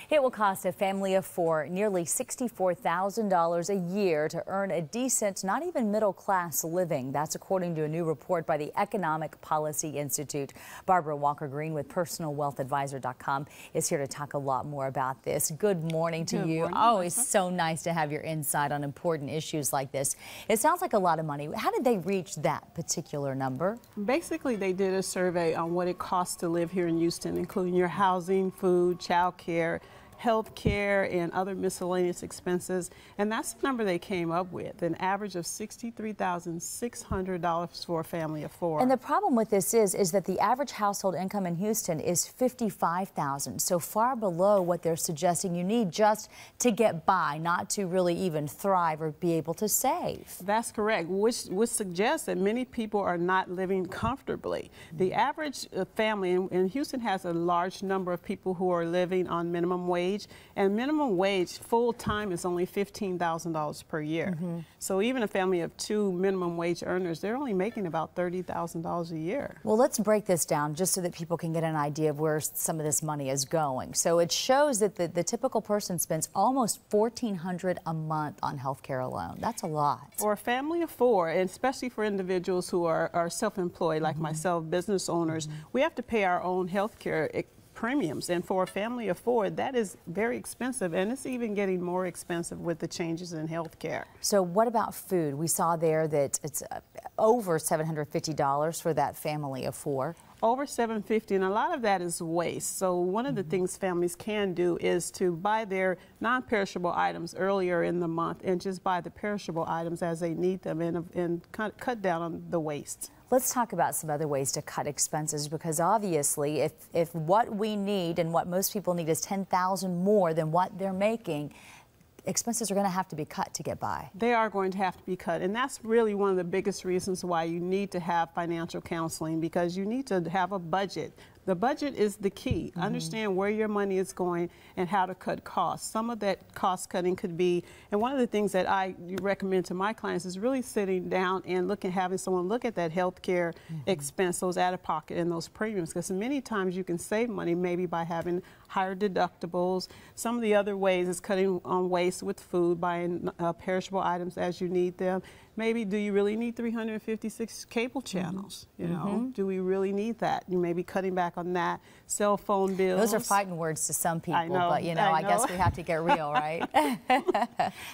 It will cost a family of four nearly $64,000 a year to earn a decent, not even middle-class living. That's according to a new report by the Economic Policy Institute. Barbara Walker-Green with PersonalWealthAdvisor.com is here to talk a lot more about this. Good morning to you. Morning, Always so nice to have your insight on important issues like this. It sounds like a lot of money. How did they reach that particular number? Basically, they did a survey on what it costs to live here in Houston, including your housing, food, child care, health care, and other miscellaneous expenses. And that's the number they came up with, an average of $63,600 for a family of four. And the problem with this is that the average household income in Houston is $55,000, so far below what they're suggesting you need just to get by, not to really even thrive or be able to save. That's correct, which suggests that many people are not living comfortably. The average family in Houston has a large number of people who are living on minimum wage. And minimum wage full-time is only $15,000 per year. So even a family of two minimum wage earners, they're only making about $30,000 a year. Well, let's break this down just so that people can get an idea of where some of this money is going. So it shows that the typical person spends almost $1,400 a month on health care alone. That's a lot. For a family of four, and especially for individuals who are self-employed like myself, business owners, we have to pay our own health care premiums, and for a family of four, that is very expensive, and it's even getting more expensive with the changes in health care. So what about food? We saw there that it's over $750 for that family of four. Over $750, and a lot of that is waste. So one of the things families can do is to buy their non-perishable items earlier in the month and just buy the perishable items as they need them and cut down on the waste. Let's talk about some other ways to cut expenses, because obviously if what we need and what most people need is $10,000 more than what they're making, expenses are going to have to be cut to get by. They are going to have to be cut, and that's really one of the biggest reasons why you need to have financial counseling, because you need to have a budget. The budget is the key. Understand where your money is going and how to cut costs. Some of that cost cutting could be, and one of the things that I recommend to my clients is really sitting down and having someone look at that health care expense, those out-of-pocket and those premiums, because many times you can save money maybe by having higher deductibles. Some of the other ways is cutting on waste with food, buying perishable items as you need them. Maybe, do you really need 356 cable channels? You know, do we really need that? You may be cutting back on that. Cell phone bills. Those are fighting words to some people, I know, but I guess we have to get real, right?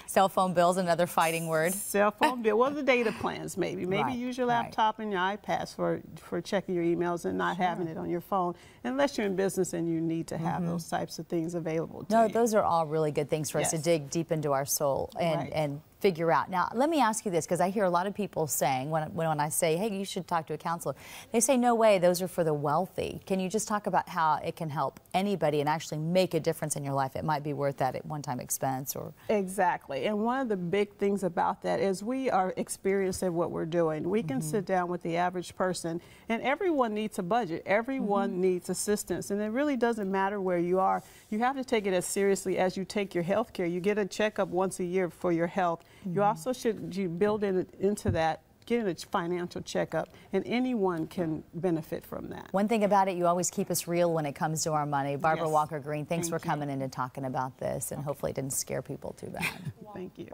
Cell phone bills, another fighting word. Cell phone bill. Well, the data plans maybe. Maybe use your laptop and your iPads for checking your emails and not having it on your phone, unless you're in business and you need to have those types of things available to you. Those are all really good things for us to dig deep into our soul and figure out. Now, let me ask you this, because I hear a lot of people saying, when I say, hey, you should talk to a counselor, they say, no way, those are for the wealthy. Can you just talk about how it can help anybody and actually make a difference in your life? It might be worth that one-time expense. Or Exactly. And one of the big things about that is we are experienced at what we're doing. We can sit down with the average person, and everyone needs a budget. Everyone needs assistance, and it really doesn't matter where you are. You have to take it as seriously as you take your health care. You get a checkup once a year for your health. You also should build into that, getting a financial checkup, and anyone can benefit from that. One thing about it, you always keep us real when it comes to our money. Barbara Walker-Green, thanks for coming in and talking about this, and hopefully it didn't scare people too bad. Thank you.